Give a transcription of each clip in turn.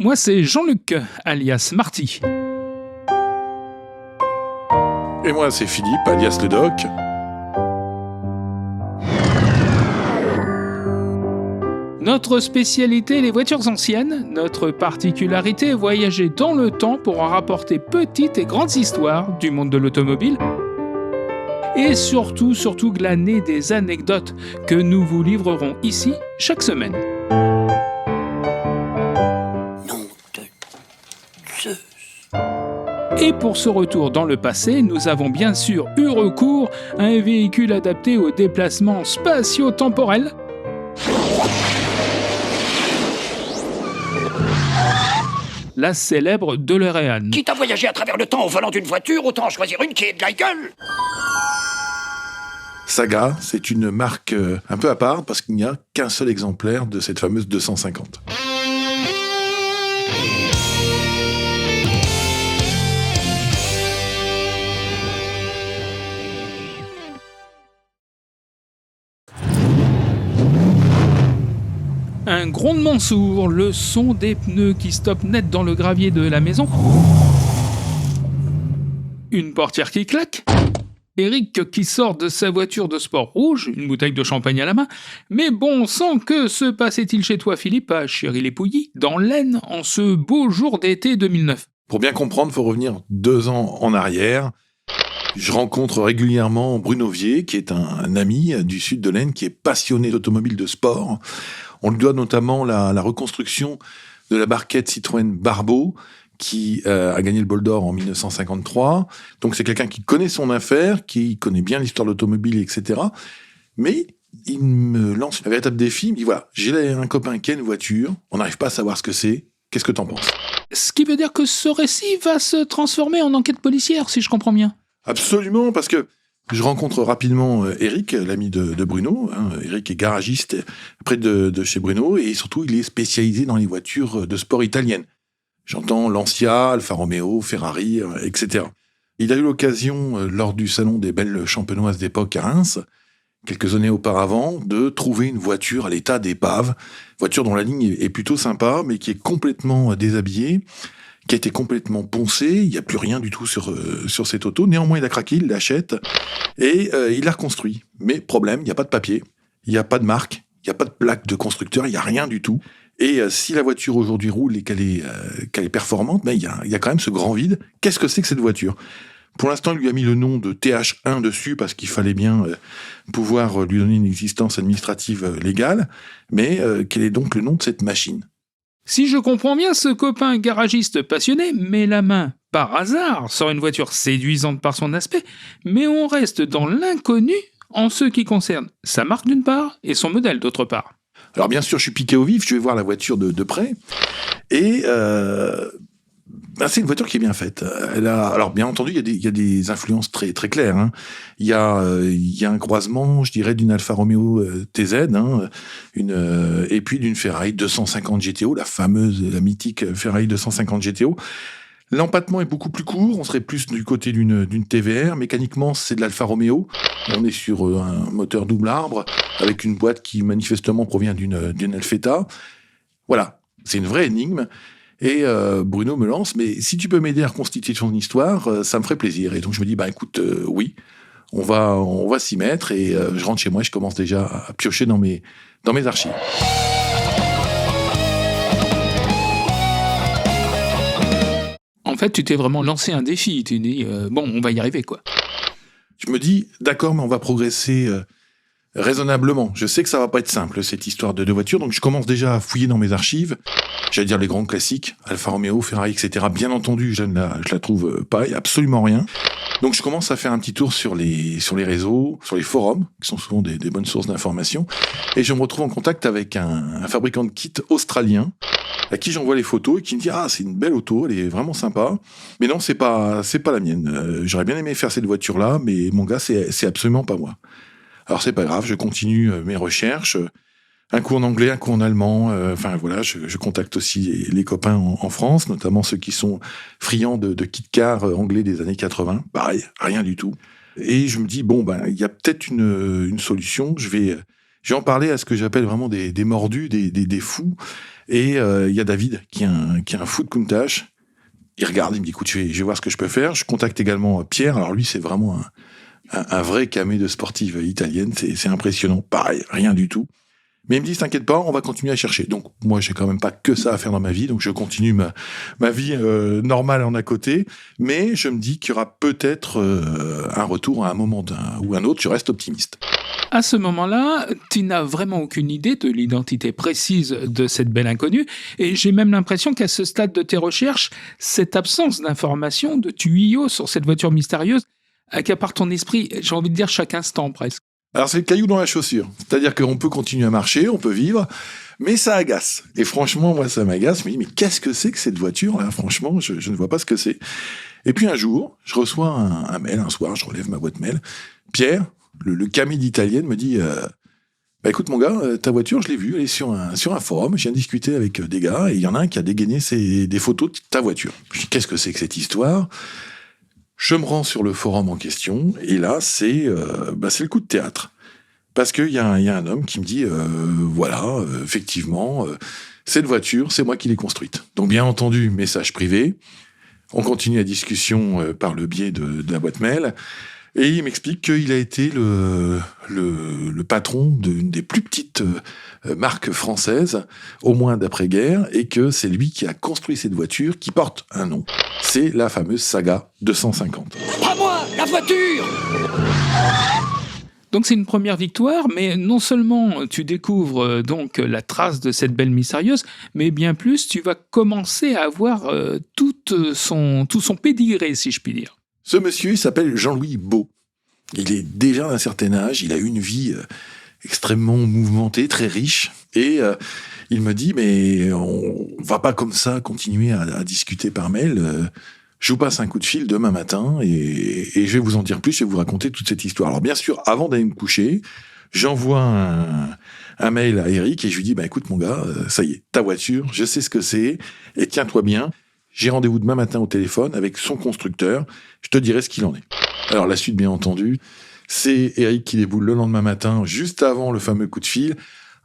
Moi, c'est Jean-Luc, alias Marty. Et moi, c'est Philippe, alias le Doc. Notre spécialité, les voitures anciennes. Notre particularité, voyager dans le temps pour en rapporter petites et grandes histoires du monde de l'automobile. Et surtout glaner des anecdotes que nous vous livrerons ici chaque semaine. Et pour ce retour dans le passé, nous avons bien sûr eu recours à un véhicule adapté aux déplacements spatio-temporels. La célèbre DeLorean. Quitte à voyager à travers le temps au volant d'une voiture, autant choisir une qui ait de la gueule. Saga, c'est une marque un peu à part parce qu'il n'y a qu'un seul exemplaire de cette fameuse 250. Un grondement sourd, le son des pneus qui stoppent net dans le gravier de la maison. Une portière qui claque. Eric qui sort de sa voiture de sport rouge, une bouteille de champagne à la main. Mais bon sang, que se passait-il chez toi, Philippe, à Chéry-les-Pouilly, dans l'Aisne, en ce beau jour d'été 2009 ? Pour bien comprendre, il faut revenir 2 ans en arrière. Je rencontre régulièrement Bruno Vier, qui est un ami du sud de l'Aisne, qui est passionné d'automobile de sport. On lui doit notamment la reconstruction de la barquette Citroën Barbeau, qui a gagné le Bol d'Or en 1953. Donc c'est quelqu'un qui connaît son affaire, qui connaît bien l'histoire de l'automobile, etc. Mais il me lance un véritable défi. Il me dit, voilà, j'ai un copain qui a une voiture, on n'arrive pas à savoir ce que c'est, qu'est-ce que t'en penses ? Ce qui veut dire que ce récit va se transformer en enquête policière, si je comprends bien. Absolument, parce que je rencontre rapidement Eric, l'ami de Bruno. Eric est garagiste près de chez Bruno, et surtout, il est spécialisé dans les voitures de sport italiennes. J'entends Lancia, Alfa Romeo, Ferrari, etc. Il a eu l'occasion, lors du salon des belles champenoises d'époque à Reims, quelques années auparavant, de trouver une voiture à l'état d'épave, voiture dont la ligne est plutôt sympa, mais qui est complètement déshabillée, qui a été complètement poncée, il n'y a plus rien du tout sur cette auto. Néanmoins, il a craqué, il l'achète, et il l'a reconstruit. Mais problème, il n'y a pas de papier, il n'y a pas de marque, il n'y a pas de plaque de constructeur, il n'y a rien du tout. Et si la voiture aujourd'hui roule et qu'elle est performante, il y a quand même ce grand vide. Qu'est-ce que c'est que cette voiture ? Pour l'instant, il lui a mis le nom de TH1 dessus parce qu'il fallait bien pouvoir lui donner une existence administrative légale. Mais quel est donc le nom de cette machine ? Si je comprends bien, ce copain garagiste passionné met la main, par hasard, sur une voiture séduisante par son aspect, mais on reste dans l'inconnu en ce qui concerne sa marque d'une part et son modèle d'autre part. Alors bien sûr, je suis piqué au vif, je vais voir la voiture de près, et c'est une voiture qui est bien faite. Alors bien entendu, il y a des influences très très claires. Hein. Il y a un croisement, je dirais, d'une Alfa Romeo TZ, et puis d'une Ferrari 250 GTO, la mythique Ferrari 250 GTO. L'empattement est beaucoup plus court, on serait plus du côté d'une TVR. Mécaniquement, c'est de l'Alfa Romeo. On est sur un moteur double arbre, avec une boîte qui manifestement provient d'une Alfetta. Voilà, c'est une vraie énigme. Et Bruno me lance, mais si tu peux m'aider à reconstituer son histoire, ça me ferait plaisir. Et donc je me dis, écoute, oui, on va s'y mettre. Et je rentre chez moi, je commence déjà à piocher dans mes archives. En fait, tu t'es vraiment lancé un défi. Tu dis, on va y arriver, quoi. Je me dis, d'accord, mais on va progresser raisonnablement. Je sais que ça va pas être simple, cette histoire de voiture, donc je commence déjà à fouiller dans mes archives. J'allais dire les grands classiques, Alfa Romeo, Ferrari, etc. Bien entendu, je la trouve pas, il y a absolument rien. Donc je commence à faire un petit tour sur les réseaux, sur les forums, qui sont souvent des bonnes sources d'informations, et je me retrouve en contact avec un fabricant de kits australien, à qui j'envoie les photos et qui me dit, c'est une belle auto, elle est vraiment sympa, mais non, c'est pas la mienne. J'aurais bien aimé faire cette voiture-là, mais mon gars, c'est absolument pas moi. Alors c'est pas grave, je continue mes recherches, un coup en anglais, un coup en allemand, je contacte aussi les copains en France, notamment ceux qui sont friands de kit-car anglais des années 80, pareil, rien du tout. Et je me dis, il y a peut-être une solution, je vais en parler à ce que j'appelle vraiment des mordus, des fous, Et il y a David, qui est un fou de Countach. Il regarde, il me dit, écoute, je vais voir ce que je peux faire. Je contacte également Pierre. Alors lui, c'est vraiment un vrai camé de sportive italienne. C'est impressionnant. Pareil, rien du tout. Mais il me dit, t'inquiète pas, on va continuer à chercher. Donc, moi, j'ai quand même pas que ça à faire dans ma vie. Donc, je continue ma vie normale en à côté. Mais je me dis qu'il y aura peut-être un retour à un moment ou un autre. Je reste optimiste. À ce moment-là, tu n'as vraiment aucune idée de l'identité précise de cette belle inconnue. Et j'ai même l'impression qu'à ce stade de tes recherches, cette absence d'informations, de tuyaux sur cette voiture mystérieuse, accapare ton esprit, j'ai envie de dire chaque instant presque. Alors, c'est le caillou dans la chaussure. C'est-à-dire qu'on peut continuer à marcher, on peut vivre, mais ça agace. Et franchement, moi, ça m'agace. Je me dis, mais qu'est-ce que c'est que cette voiture-là ? Franchement, je ne vois pas ce que c'est. Et puis, un jour, je reçois un mail, un soir, je relève ma boîte mail. Pierre, le camé d'italienne, me dit, bah, écoute, mon gars, ta voiture, je l'ai vue, elle est sur un forum. Je viens de discuter avec des gars, et il y en a un qui a dégainé des photos de ta voiture. Je dis, qu'est-ce que c'est que cette histoire ? Je me rends sur le forum en question, et là, c'est le coup de théâtre. Parce qu'il y a un homme qui me dit, effectivement, cette voiture, c'est moi qui l'ai construite. Donc, bien entendu, message privé. On continue la discussion par le biais de la boîte mail. Et il m'explique qu'il a été le patron d'une des plus petites marques françaises, au moins d'après-guerre, et que c'est lui qui a construit cette voiture qui porte un nom. C'est la fameuse Saga 250. Pas moi, la voiture! Donc c'est une première victoire, mais non seulement tu découvres donc la trace de cette belle mystérieuse, mais bien plus, tu vas commencer à avoir tout son pédigré, si je puis dire. Ce monsieur, il s'appelle Jean-Louis Beau. Il est déjà d'un certain âge, il a eu une vie extrêmement mouvementée, très riche, et il me dit, mais on va pas comme ça continuer à discuter par mail. Je vous passe un coup de fil demain matin et je vais vous en dire plus, je vais vous raconter toute cette histoire. Alors bien sûr, avant d'aller me coucher, j'envoie un mail à Eric et je lui dis, écoute mon gars, ça y est, ta voiture, je sais ce que c'est, et tiens-toi bien, j'ai rendez-vous demain matin au téléphone avec son constructeur, je te dirai ce qu'il en est. Alors la suite, bien entendu, c'est Eric qui déboule le lendemain matin, juste avant le fameux coup de fil,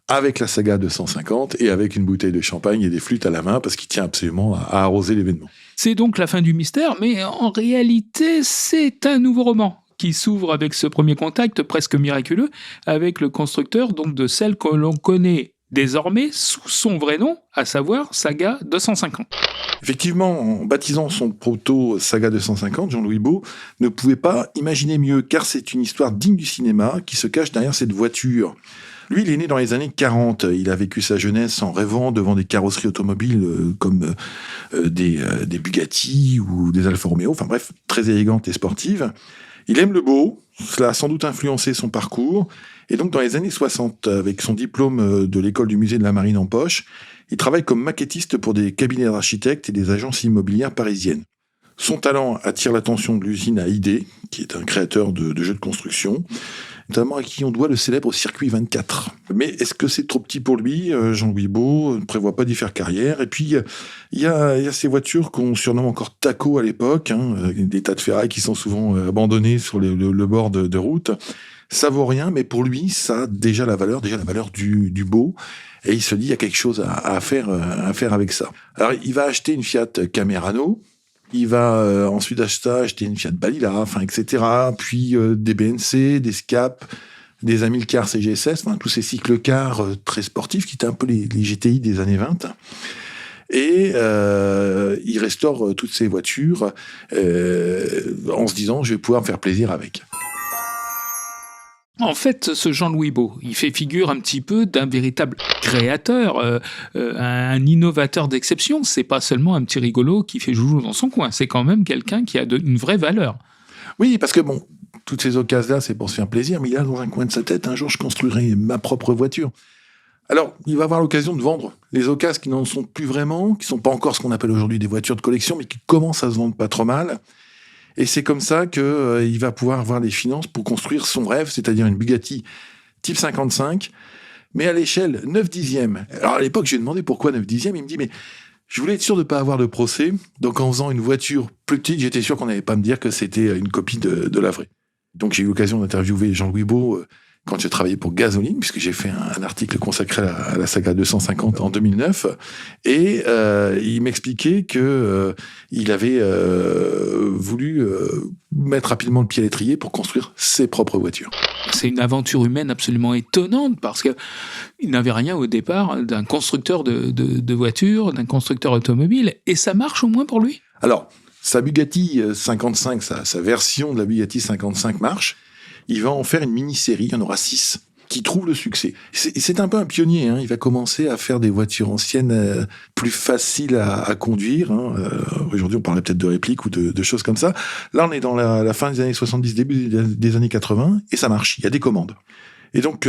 avec la Saga 250 et avec une bouteille de champagne et des flûtes à la main, parce qu'il tient absolument à arroser l'événement. C'est donc la fin du mystère, mais en réalité, c'est un nouveau roman qui s'ouvre avec ce premier contact presque miraculeux avec le constructeur donc de celle que l'on connaît désormais sous son vrai nom, à savoir Saga 250. Effectivement, en baptisant son proto Saga 250, Jean-Louis Beau ne pouvait pas imaginer mieux, car c'est une histoire digne du cinéma qui se cache derrière cette voiture. Lui, il est né dans les années 40. Il a vécu sa jeunesse en rêvant devant des carrosseries automobiles comme des Bugatti ou des Alfa Romeo. Enfin bref, très élégantes et sportives. Il aime le beau. Cela a sans doute influencé son parcours. Et donc, dans les années 60, avec son diplôme de l'école du musée de la Marine en poche, il travaille comme maquettiste pour des cabinets d'architectes et des agences immobilières parisiennes. Son talent attire l'attention de l'usine à ID, qui est un créateur de jeux de construction, notamment à qui on doit le célèbre Circuit 24. Mais est-ce que c'est trop petit pour lui ? Jean-Louis Beau ne prévoit pas d'y faire carrière. Et puis, il y a ces voitures qu'on surnomme encore taco à l'époque, des tas de ferrailles qui sont souvent abandonnées sur le bord de route. Ça vaut rien, mais pour lui, ça a déjà la valeur du beau. Et il se dit, il y a quelque chose à faire avec ça. Alors, il va acheter une Fiat Camerano. Il va ensuite acheter une Fiat Balilla, etc. Puis des BNC, des Scap, des Amilcar CG16, tous ces cyclecars très sportifs qui étaient un peu les GTI des années 20. Et il restaure toutes ces voitures en se disant, je vais pouvoir me faire plaisir avec. En fait, ce Jean-Louis Beau, il fait figure un petit peu d'un véritable créateur, un innovateur d'exception. C'est pas seulement un petit rigolo qui fait joujou dans son coin, c'est quand même quelqu'un qui a une vraie valeur. Oui, parce que toutes ces occasions-là, c'est pour se faire plaisir, mais il a dans un coin de sa tête, un jour je construirai ma propre voiture. Alors, il va avoir l'occasion de vendre les occasions qui n'en sont plus vraiment, qui sont pas encore ce qu'on appelle aujourd'hui des voitures de collection, mais qui commencent à se vendre pas trop mal. Et c'est comme ça qu'il va pouvoir avoir les finances pour construire son rêve, c'est-à-dire une Bugatti type 55, mais à l'échelle 9/10. Alors à l'époque, j'ai demandé pourquoi 9/10. Il me dit, mais je voulais être sûr de ne pas avoir de procès. Donc en faisant une voiture plus petite, j'étais sûr qu'on n'allait pas me dire que c'était une copie de la vraie. Donc j'ai eu l'occasion d'interviewer Jean-Louis Beau quand j'ai travaillé pour Gasoline, puisque j'ai fait un article consacré à la saga 250 en 2009, et il m'expliquait que il avait voulu mettre rapidement le pied à l'étrier pour construire ses propres voitures. C'est une aventure humaine absolument étonnante parce qu'il n'avait rien au départ d'un constructeur de voitures, d'un constructeur automobile, et ça marche au moins pour lui. Alors, sa Bugatti 55, sa version de la Bugatti 55 marche. Il va en faire une mini-série, il y en aura 6, qui trouvent le succès. C'est un peu un pionnier, hein. Il va commencer à faire des voitures anciennes plus faciles à conduire. Hein. Aujourd'hui, on parlerait peut-être de répliques ou de choses comme ça. Là, on est dans la fin des années 70, début des années 80, et ça marche, il y a des commandes. Et donc,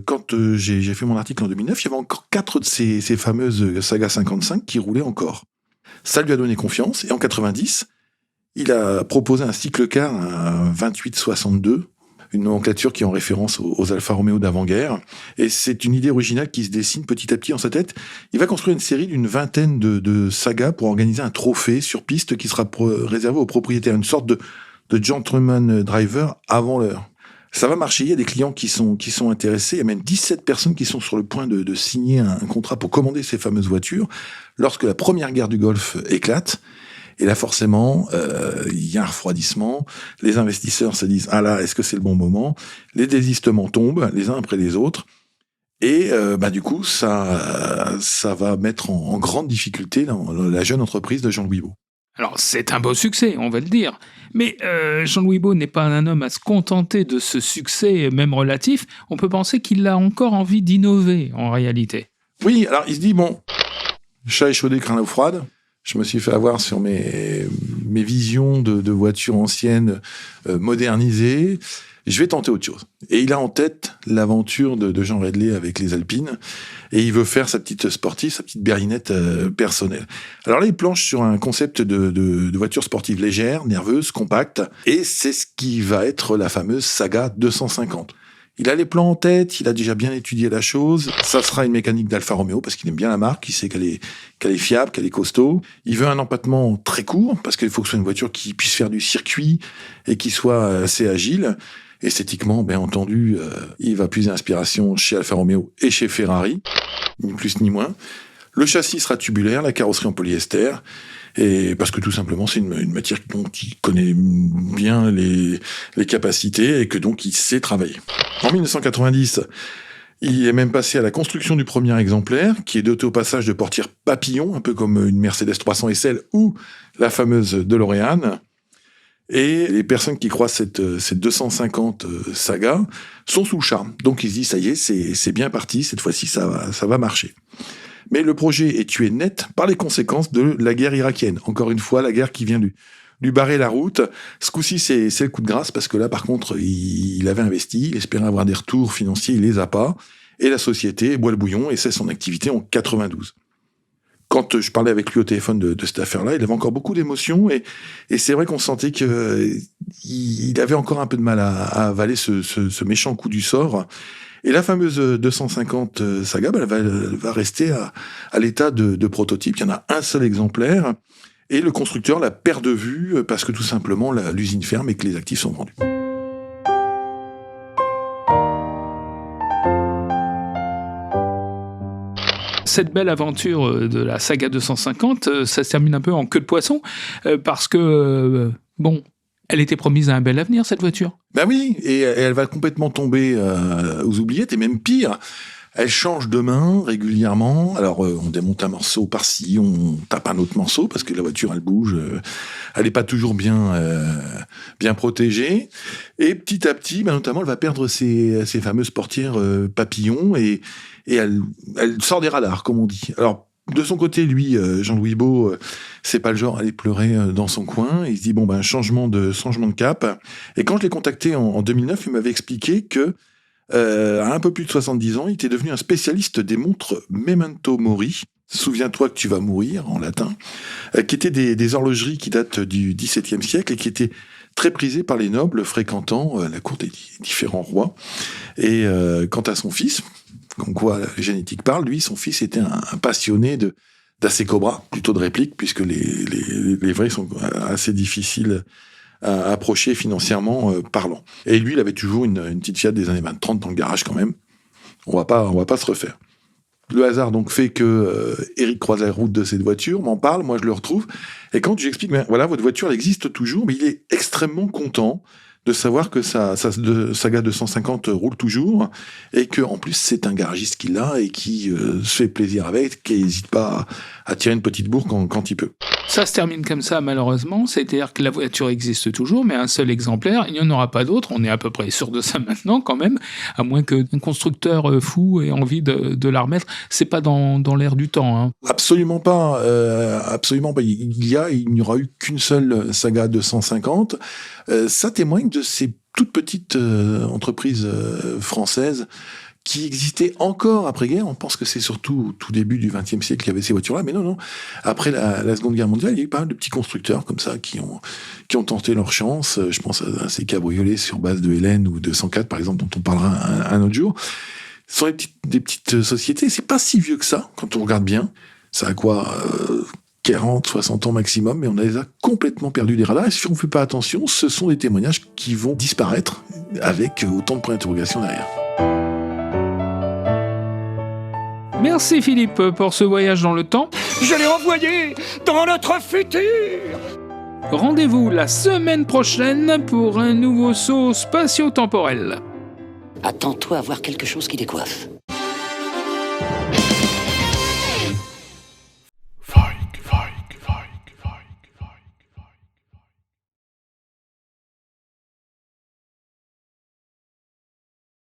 quand j'ai fait mon article en 2009, il y avait encore 4 de ces fameuses Saga 55 qui roulaient encore. Ça lui a donné confiance, et en 90, il a proposé un cycle-car, un 2862, une nomenclature qui est en référence aux Alfa Romeo d'avant-guerre. Et c'est une idée originale qui se dessine petit à petit en sa tête. Il va construire une série d'une vingtaine de sagas pour organiser un trophée sur piste qui sera réservé aux propriétaires, une sorte de gentleman driver avant l'heure. Ça va marcher, il y a des clients qui sont intéressés, il y a même 17 personnes qui sont sur le point de signer un contrat pour commander ces fameuses voitures lorsque la première guerre du Golfe éclate. Et là, forcément, il y a un refroidissement. Les investisseurs se disent « Ah là, est-ce que c'est le bon moment ?» Les désistements tombent, les uns après les autres. Et du coup, ça va mettre en grande difficulté la jeune entreprise de Jean-Louis Baud. Alors, c'est un beau succès, on va le dire. Mais Jean-Louis Baud n'est pas un homme à se contenter de ce succès, même relatif. On peut penser qu'il a encore envie d'innover, en réalité. Oui, alors il se dit « Bon, chat échaudé, craint l'eau froide ». Je me suis fait avoir sur mes visions de voitures anciennes modernisées. Je vais tenter autre chose. Et il a en tête l'aventure de Jean Redley avec les Alpines. Et il veut faire sa petite sportive, sa petite berlinette personnelle. Alors là, il planche sur un concept de voiture sportive légère, nerveuse, compacte. Et c'est ce qui va être la fameuse Saga 250. Il a les plans en tête, il a déjà bien étudié la chose. Ça sera une mécanique d'Alfa Romeo parce qu'il aime bien la marque, il sait qu'elle est fiable, qu'elle est costaud. Il veut un empattement très court parce qu'il faut que ce soit une voiture qui puisse faire du circuit et qui soit assez agile. Esthétiquement, bien entendu, il va puiser inspiration chez Alfa Romeo et chez Ferrari, ni plus ni moins. Le châssis sera tubulaire, la carrosserie en polyester. Et parce que tout simplement c'est une matière dont il connaît bien les capacités et que donc il sait travailler. En 1990, il est même passé à la construction du premier exemplaire, qui est doté au passage de portières papillons, un peu comme une Mercedes 300 SL ou la fameuse DeLorean. Et les personnes qui croisent cette 250 saga sont sous le charme. Donc ils se disent ça y est, c'est bien parti, cette fois-ci ça va marcher. Mais le projet est tué net par les conséquences de la guerre irakienne. Encore une fois, la guerre qui vient lui barrer la route. Ce coup-ci, c'est le coup de grâce, parce que là, par contre, il avait investi, il espérait avoir des retours financiers, il les a pas. Et la société boit le bouillon et cesse son activité en 92. Quand je parlais avec lui au téléphone de cette affaire-là, il avait encore beaucoup d'émotions, et c'est vrai qu'on sentait qu'il avait encore un peu de mal à avaler ce méchant coup du sort. Et la fameuse 250 saga, elle va rester à l'état de prototype. Il y en a un seul exemplaire, et le constructeur la perd de vue parce que tout simplement l'usine ferme et que les actifs sont vendus. Cette belle aventure de la saga 250, ça se termine un peu en queue de poisson, parce que, elle était promise à un bel avenir, cette voiture. Ben oui, et elle va complètement tomber aux oubliettes, et même pire, elle change de main régulièrement. Alors, on démonte un morceau par-ci, on tape un autre morceau, parce que la voiture, elle bouge, elle n'est pas toujours bien protégée. Et petit à petit, notamment, elle va perdre ses fameuses portières papillons, et elle sort des radars, comme on dit. Alors, de son côté, lui, Jean-Louis Baud, c'est pas le genre à aller pleurer dans son coin. Il se dit changement de cap. Et quand je l'ai contacté en 2009, il m'avait expliqué que à un peu plus de 70 ans, il était devenu un spécialiste des montres Memento Mori. Souviens-toi que tu vas mourir, en latin, qui étaient des horlogeries qui datent du XVIIe siècle et qui étaient très prisées par les nobles fréquentant la cour des différents rois. Et quant à son fils, comme quoi la génétique parle, lui, son fils était un passionné d'Ace Cobra, plutôt de réplique, puisque les vrais sont assez difficiles approcher financièrement parlant. Et lui, il avait toujours une petite Fiat des années 20-30 dans le garage quand même. On va pas se refaire. Le hasard donc fait que Éric croise la route de cette voiture, m'en parle, moi je le retrouve. Et quand je lui explique, mais voilà, votre voiture elle existe toujours, mais il est extrêmement content de savoir que sa Saga 250 roule toujours, et que en plus c'est un garagiste qui l'a et qui se fait plaisir avec, qui n'hésite pas à tirer une petite bourre quand il peut. Ça se termine comme ça, malheureusement. C'est-à-dire que la voiture existe toujours, mais un seul exemplaire, il n'y en aura pas d'autre. On est à peu près sûr de ça maintenant, quand même. À moins qu'un constructeur fou ait envie de la remettre. C'est pas dans l'air du temps, hein. Absolument pas. Absolument pas. Il n'y aura eu qu'une seule Saga 250. Ça témoigne de ces toutes petites entreprises françaises qui existaient encore après-guerre. On pense que c'est surtout au tout début du XXe siècle qu'il y avait ces voitures-là, mais non. Après la Seconde Guerre mondiale, il y a eu pas mal de petits constructeurs comme ça qui ont tenté leur chance. Je pense à ces cabriolets sur base de Hélène ou de 104, par exemple, dont on parlera un autre jour. Ce sont des petites sociétés. C'est pas si vieux que ça, quand on regarde bien. Ça a quoi 40, 60 ans maximum, mais on les a complètement perdus des radars. Et si on ne fait pas attention, ce sont des témoignages qui vont disparaître avec autant de points d'interrogation derrière. Merci Philippe pour ce voyage dans le temps. Je l'ai envoyé dans notre futur. Rendez-vous la semaine prochaine pour un nouveau saut spatio-temporel. Attends-toi à voir quelque chose qui décoiffe.